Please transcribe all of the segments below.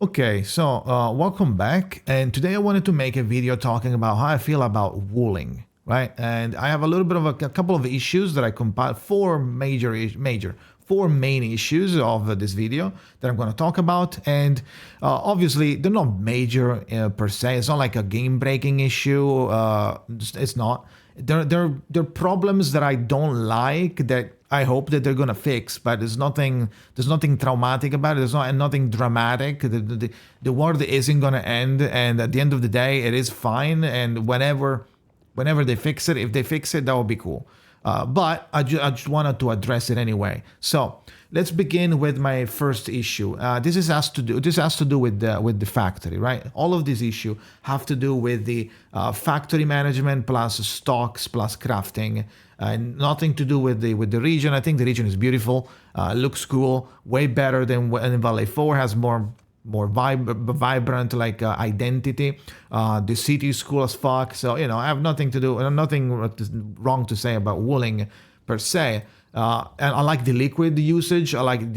Okay, so welcome back, and today I wanted to make a video talking about how I feel about Wuling, right? And I have a little bit of a couple of issues that I compiled, four main issues of this video that I'm going to talk about, and obviously they're not major per se. It's not like a game-breaking issue. It's not. They're problems that I don't like that I hope that they're gonna fix, but there's nothing traumatic about it. There's nothing dramatic. The world isn't gonna end, and at the end of the day, it is fine. And whenever they fix it, if they fix it, that would be cool. But I just wanted to address it anyway. So let's begin with my first issue. This has to do with the factory, right? All of these issues have to do with the factory management plus stocks plus crafting, and nothing to do with the region. I think the region is beautiful, looks cool, way better than Valley 4. Has more vibrant like identity. The city is cool as fuck. So I have nothing wrong to say about Wuling per se. And I like the liquid usage. I like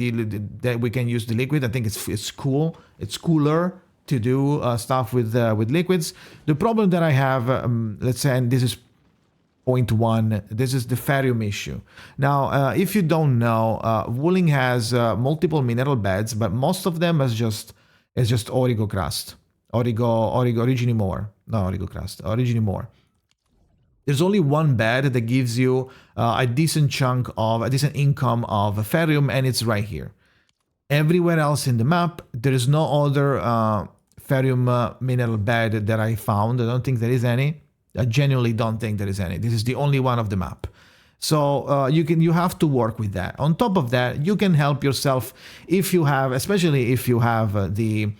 that we can use the liquid. I think it's cool. It's cooler to do stuff with liquids. The problem that I have, let's say, and this is point one, this is the Ferium issue. Now, if you don't know, Wuling has multiple mineral beds, but most of them is just origo crust, origini more, not origo crust, origini more. There's only one bed that gives you a decent income of Ferium, and it's right here. Everywhere else in the map, there is no other Ferium mineral bed that I found. I don't think there is any. I genuinely don't think there is any. This is the only one of the map. So you have to work with that. On top of that, you can help yourself especially if you have the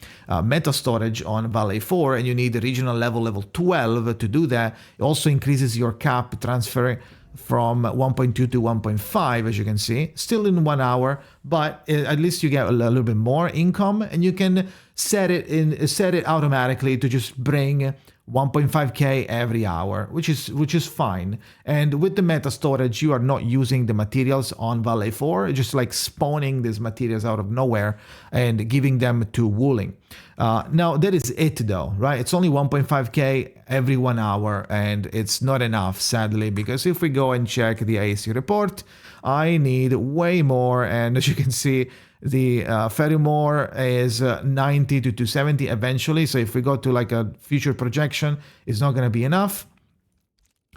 meta storage on Valley 4 and you need the regional level 12 to do that. It also increases your cap transfer from 1.2 to 1.5, as you can see, still in 1 hour, but at least you get a little bit more income, and you can set it automatically to just bring 1.5k every hour, which is fine. And with the meta storage, you are not using the materials on Valley 4, just like spawning these materials out of nowhere and giving them to Wuling. Now that is it though, right? It's only 1.5k every 1 hour, and it's not enough, sadly, because if we go and check the AAC report, I need way more, and as you can see, the Ferium ore is 90 to 270 eventually. So if we go to like a future projection, it's not going to be enough.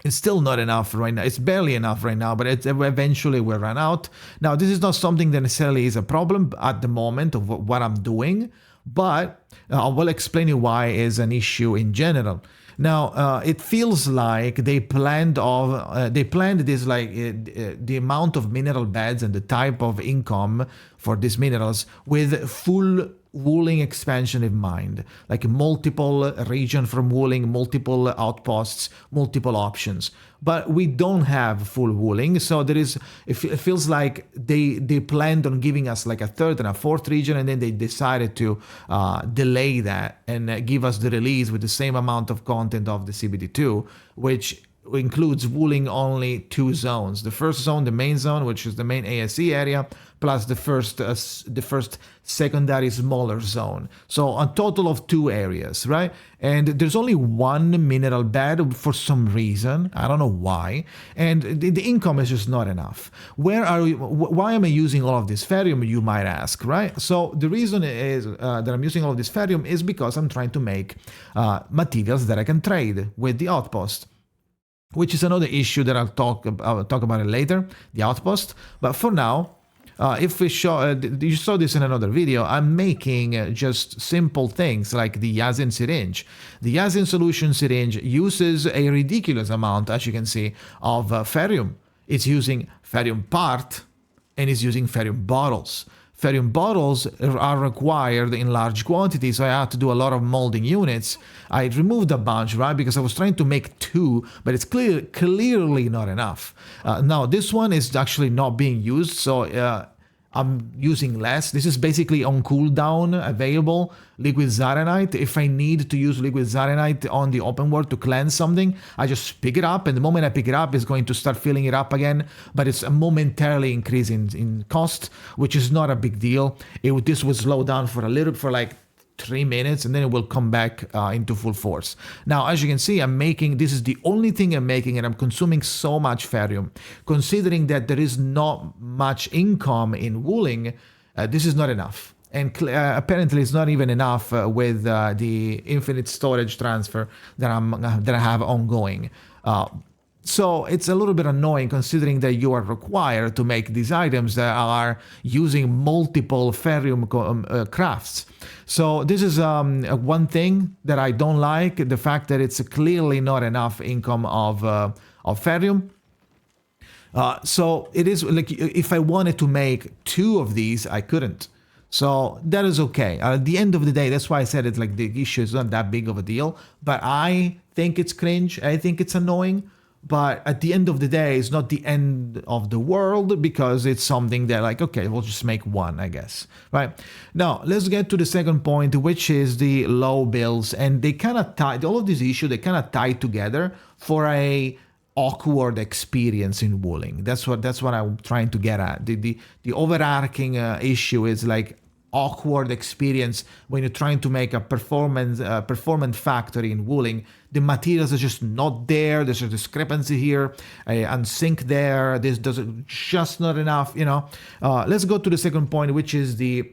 It's still not enough right now. It's barely enough right now, but eventually will run out. Now, this is not something that necessarily is a problem at the moment of what I'm doing, but I will explain you why is an issue in general. Now, it feels like they planned this like the amount of mineral beds and the type of income for these minerals with full Wuling expansion in mind, like multiple region from Wuling, multiple outposts, multiple options. But we don't have full Wuling, so it feels like they planned on giving us like a third and a fourth region, and then they decided to delay that and give us the release with the same amount of content of the CBD2, which includes Wuling only 2 zones. The first zone, the main zone, which is the main ASE area, plus the first secondary smaller zone. So a total of 2 areas, right? And there's only 1 mineral bed for some reason. I don't know why. And the income is just not enough. Why am I using all of this Ferium, you might ask, right? So the reason is that I'm using all of this Ferium is because I'm trying to make materials that I can trade with the Outpost, which is another issue that I'll talk about it later, the Outpost. But for now, if we show, you saw this in another video, I'm making just simple things like the Yasin syringe. The Yasin solution syringe uses a ridiculous amount, as you can see, of Ferium. It's using Ferium part and it's using Ferium bottles. Ferium bottles are required in large quantities, so I had to do a lot of molding units. I removed a bunch, right, because I was trying to make 2, but it's clearly not enough. Now, this one is actually not being used, so I'm using less. This is basically on cooldown available liquid Zyonite. If I need to use liquid Zyonite on the open world to cleanse something, I just pick it up, and the moment I pick it up, it's going to start filling it up again, but it's a momentarily increase in cost, which is not a big deal. This would slow down for like 3 minutes, and then it will come back into full force. Now, as you can see, this is the only thing I'm making, and I'm consuming so much Ferium. Considering that there is not much income in Wuling, this is not enough. And apparently it's not even enough with the infinite storage transfer that I have ongoing. So it's a little bit annoying considering that you are required to make these items that are using multiple Ferium crafts. So this is one thing that I don't like, the fact that it's clearly not enough income of Ferium. So it is like if I wanted to make 2 of these, I couldn't. So that is okay. At the end of the day, that's why I said it's like the issue is not that big of a deal. But I think it's cringe. I think it's annoying. But at the end of the day, it's not the end of the world because it's something that like, okay, we'll just make 1, I guess. Right? Now, let's get to the second point, which is the low bills. And they kind of tie, all of these issues, they kind of tie together for a awkward experience in Wuling. That's what I'm trying to get at. The overarching issue is like awkward experience when you're trying to make a performant factory in Wuling. The materials are just not there. There's a discrepancy here, and sink there. This doesn't just not enough. Let's go to the second point, which is the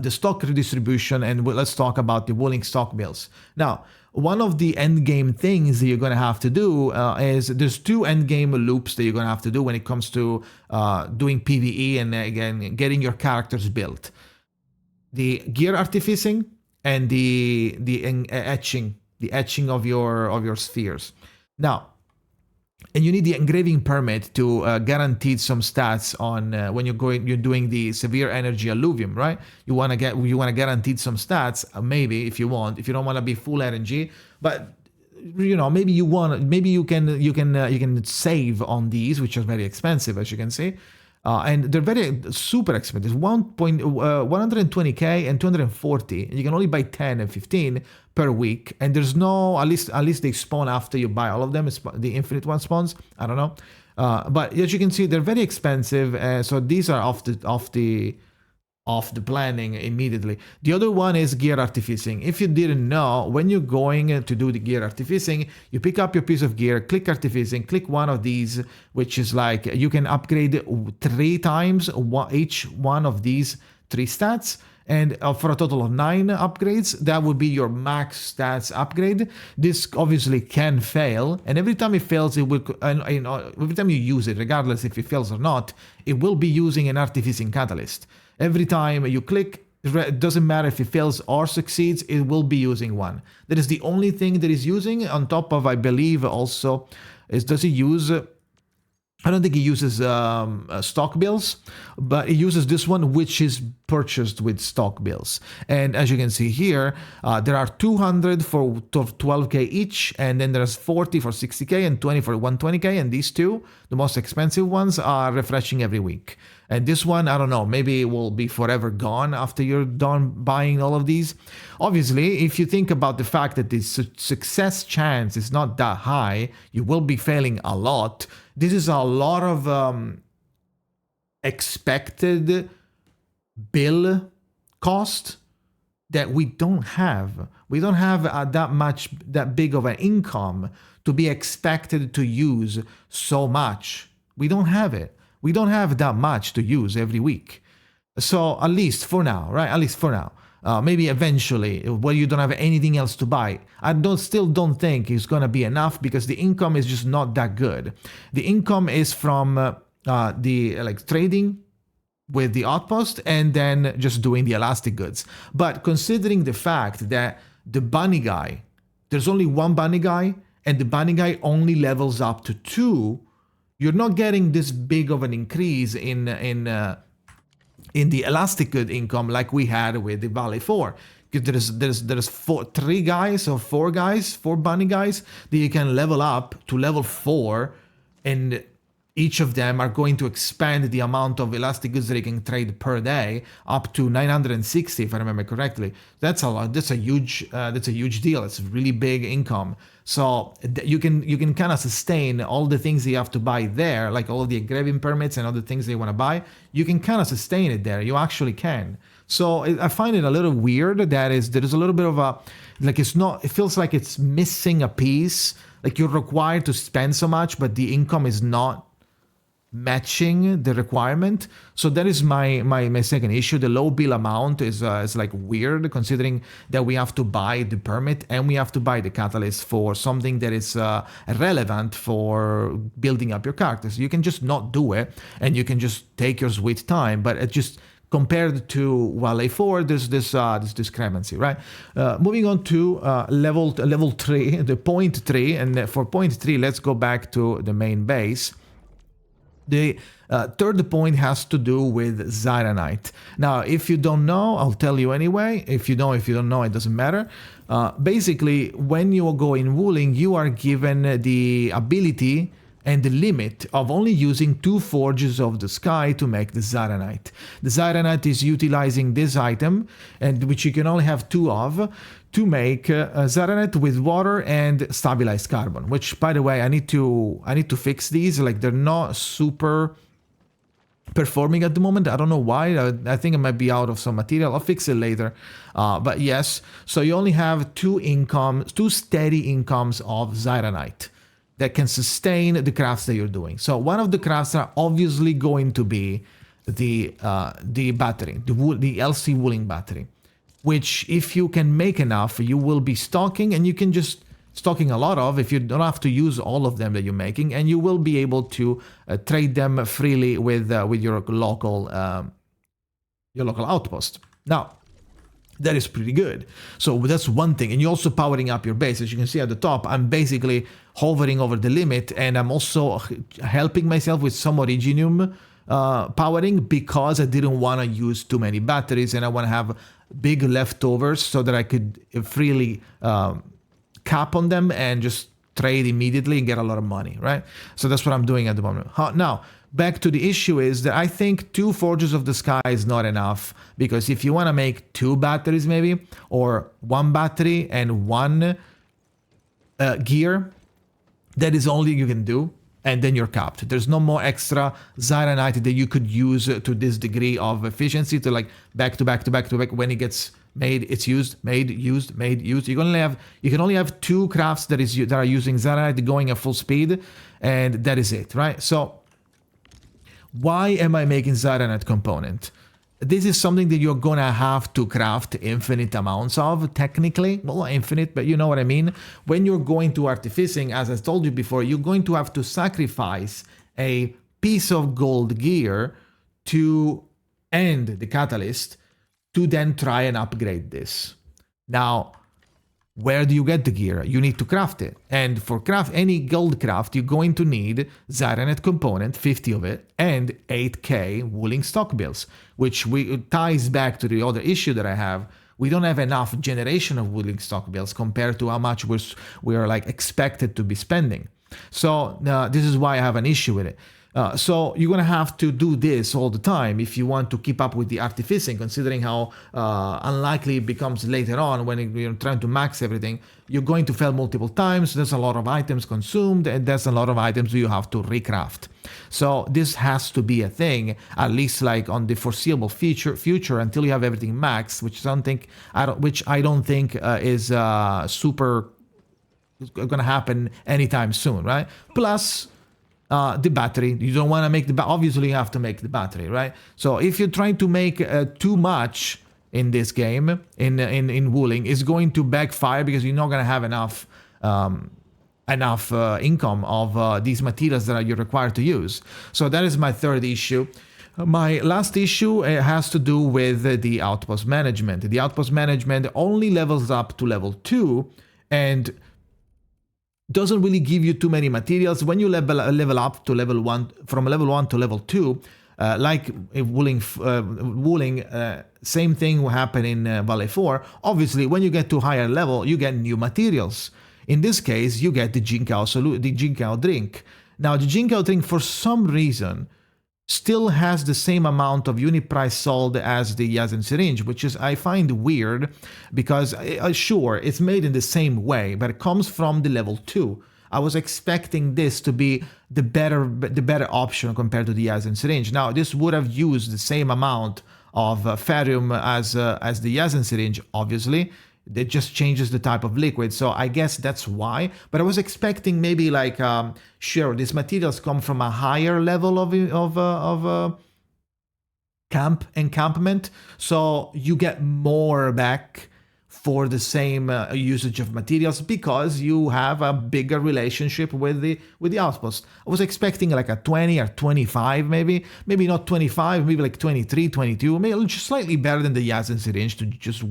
stock redistribution, and let's talk about the Wuling stock bills. Now, one of the endgame things that you're going to have to do is there's 2 endgame loops that you're going to have to do when it comes to doing PvE and again getting your characters built. The gear artificing and the etching of your spheres. Now, and you need the engraving permit to guarantee some stats on when you're doing the severe energy alluvium, right? You want to guarantee some stats, maybe if you want. If you don't want to be full RNG, but maybe you can save on these, which are very expensive, as you can see. And they're very super expensive. 120k and 240. You can only buy 10 and 15 per week, and there's no at least they spawn after you buy all of them. The infinite one spawns. I don't know, but as you can see, they're very expensive. So these are off the planning immediately. The other one is gear artificing. If you didn't know, when you're going to do the gear artificing, you pick up your piece of gear, click artificing, click one of these, which is like you can upgrade 3 times each one of these 3 stats. And for a total of 9 upgrades, that would be your max stats upgrade. This obviously can fail, and every time it fails, it will. Every time you use it, regardless if it fails or not, it will be using an artificing catalyst. Every time you click, it doesn't matter if it fails or succeeds, it will be using one. That is the only thing that is using. On top of, I believe, also does it use? I don't think it uses stock bills, but it uses this one, which is purchased with stock bills. And as you can see here, there are 200 for 12k each, and then there's 40 for 60k and 20 for 120k. And these 2, the most expensive ones, are refreshing every week. And this one, I don't know, maybe it will be forever gone after you're done buying all of these. Obviously, if you think about the fact that the success chance is not that high, you will be failing a lot. This is a lot of expected bill cost that we don't have. We don't have that big of an income to be expected to use so much. We don't have it. We don't have that much to use every week. So at least for now, right? At least for now. Maybe eventually, when you don't have anything else to buy. I still don't think it's going to be enough because the income is just not that good. The income is from trading with the Outpost and then just doing the elastic goods. But considering the fact that the bunny guy, there's only one bunny guy, and the bunny guy only levels up to 2, you're not getting this big of an increase in the elastic good income like we had with the Valley 4. There's 4 bunny guys that you can level up to level 4, and each of them are going to expand the amount of elastic goods that you can trade per day up to 960, if I remember correctly. That's a lot. That's a huge deal. It's a really big income. So you can kind of sustain all the things that you have to buy there, like all the engraving permits and other things they want to buy. You can kind of sustain it there. You actually can. So I find it a little weird that there is a little bit of a, like, it feels like it's missing a piece. Like you're required to spend so much, but the income is not matching the requirement. So that is my second issue. The low bill amount is like weird, considering that we have to buy the permit and we have to buy the catalyst for something that is relevant for building up your characters. You can just not do it and you can just take your sweet time, but it just, compared to Valley 4, there's this discrepancy, right? Moving on to level 3, the point 3, and for point 3, let's go back to the main base. The third point has to do with Zyonite. Now, if you don't know, I'll tell you anyway. If you don't know, it doesn't matter. Basically, when you go in Wuling, you are given the ability and the limit of only using 2 forges of the sky to make the Zyonite. The Zyonite is utilizing this item, and which you can only have 2 of, to make Zyonite with water and stabilized carbon. Which, by the way, I need to fix these. Like, they're not super performing at the moment. I don't know why. I think I might be out of some material. I'll fix it later. But yes, so you only have 2 steady incomes of Zyonite that can sustain the crafts that you're doing. So one of the crafts are obviously going to be the battery, the LC Wuling battery, which if you can make enough, you will be stocking, and you can just stocking a lot of, if you don't have to use all of them that you're making, and you will be able to trade them freely with your local outpost. Now, that is pretty good. So that's one thing. And you're also powering up your base. As you can see at the top, I'm basically hovering over the limit, and I'm also helping myself with some Originium powering, because I didn't want to use too many batteries, and I want to have big leftovers so that I could freely cap on them and just trade immediately and get a lot of money, right? So that's what I'm doing at the moment. Now, back to the issue is that I think 2 Forges of the Sky is not enough, because if you want to make 2 batteries maybe, or 1 battery and 1 gear, that is all you can do, and then you're capped. There's no more extra Zyonite that you could use to this degree of efficiency, to like back to back to back to back. When it gets made, it's used, made, used, made, used. You can only have 2 crafts that are using Zyonite going at full speed, and that is it, right? So why am I making Zyonite component? This is something that you're gonna have to craft infinite amounts of, technically. Well, not infinite, but you know what I mean. When you're going to artificing, as I told you before, you're going to have to sacrifice a piece of gold gear to end the catalyst, to then try and upgrade this. Now, where do you get the gear? You need to craft it. And for any gold craft, you're going to need Zyonite component, 50 of it, and 8k Wuling stock bills, which ties back to the other issue that I have. We don't have enough generation of Wuling stock bills compared to how much we are like expected to be spending. So this is why I have an issue with it. So you're going to have to do this all the time if you want to keep up with the artificing, considering how unlikely it becomes later on when you're trying to max everything. You're going to fail multiple times, there's a lot of items consumed, and there's a lot of items you have to recraft. So this has to be a thing, at least like on the foreseeable future until you have everything maxed, which I don't think is super going to happen anytime soon, right? Plus, the battery, you don't want to make obviously you have to make the battery, right? So if you're trying to make too much in this game, in Wuling, it's going to backfire, because you're not going to have enough income of these materials that you're required to use. So that is my third issue. My last issue has to do with the outpost management. The outpost management only levels up to level 2, and doesn't really give you too many materials. When you level up to level 1, from level 1 to level 2, like Wuling, same thing will happen in Valley 4. Obviously, when you get to higher level, you get new materials. In this case, you get the Jinkao drink. Now, the Jinko drink, for some reason, still has the same amount of unit price sold as the JKZN syringe, which is, I find weird, because sure, it's made in the same way, but it comes from the level 2. I was expecting this to be the better option compared to the JKZN syringe. Now, this would have used the same amount of Ferium as the JKZN syringe, obviously. It just changes the type of liquid, so I guess that's why. But I was expecting maybe like, sure, these materials come from a higher level of encampment, so you get more back for the same usage of materials because you have a bigger relationship with the outpost. I was expecting like a 20 or 25 maybe not 25, maybe like 23, 22, maybe just slightly better than the JKZN syringe to just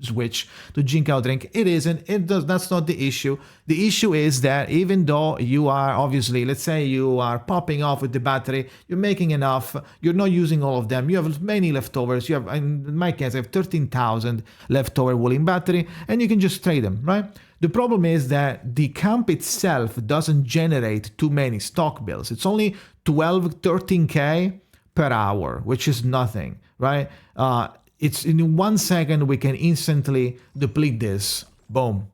switch to Jinko drink. It isn't, that's not the issue. The issue is that even though you are obviously, let's say you are popping off with the battery, you're making enough, you're not using all of them, you have many leftovers, you have, in my case, I have 13,000 leftover Wuling battery, and you can just trade them, right? The problem is that the camp itself doesn't generate too many stock bills. It's only 13k per hour, which is nothing, right? It's in 1 second we can instantly deplete this. Boom.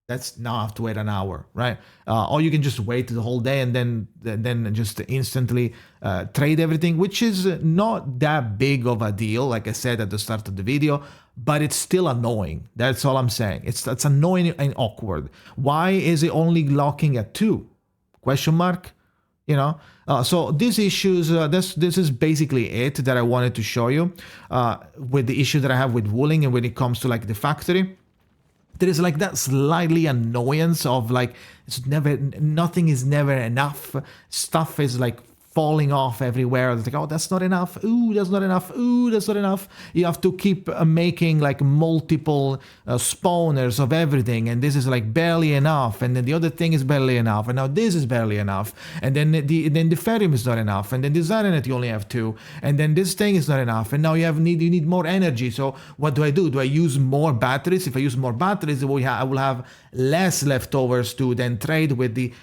That's now I have to wait an hour, right? Or you can just wait the whole day and then just instantly trade everything, which is not that big of a deal, like I said at the start of the video, but it's still annoying. That's all I'm saying. It's annoying and awkward. Why is it only locking at 2? Question mark? You know? So these issues, this is basically it that I wanted to show you with the issue that I have with Wuling and when it comes to like the factory. There is like that slightly annoyance of like, nothing is never enough. Stuff is like falling off everywhere. It's like, oh, that's not enough. Ooh, that's not enough. Ooh, that's not enough. You have to keep making like multiple spawners of everything. And this is like barely enough. And then the other thing is barely enough. And now this is barely enough. And then the Ferium is not enough. And then the Zyonite you only have 2. And then this thing is not enough. And now you need more energy. So what do? Do I use more batteries? If I use more batteries, I will have less leftovers to then trade with the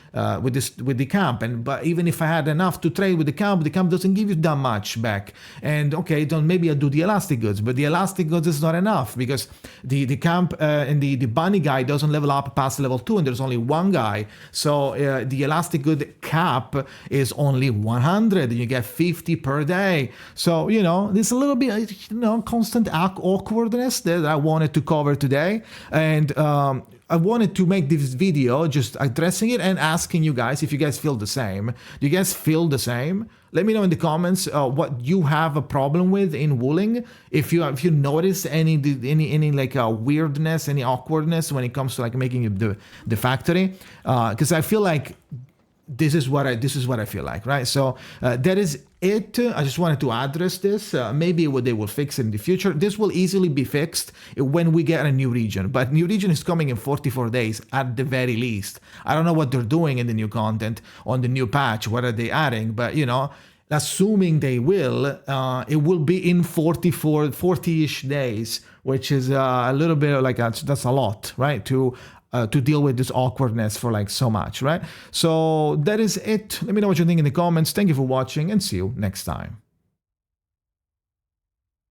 camp. But even if I had enough to trade with the camp doesn't give you that much back. And okay, maybe I'll do the elastic goods, but the elastic goods is not enough because the camp and the bunny guy doesn't level up past level 2, and there's only one guy. So the elastic good cap is only 100, and you get 50 per day. So there's a little bit constant awkwardness that I wanted to cover today, and I wanted to make this video just addressing it and asking you guys if you guys feel the same. Do you guys feel the same? Let me know in the comments what you have a problem with in Wuling. If you notice any like weirdness, any awkwardness when it comes to like making the factory, because I feel like this is what I feel like, right? So that is it. I just wanted to address this. Maybe they will fix it in the future. This will easily be fixed when we get a new region, but new region is coming in 44 days at the very least. I don't know what they're doing in the new content on the new patch. What are they adding? But assuming they will, it will be in 40-ish days, which is a little bit like that's a lot, right? To deal with this awkwardness for like so much, right? So that is it. Let me know what you think in the comments. Thank you for watching and see you next time.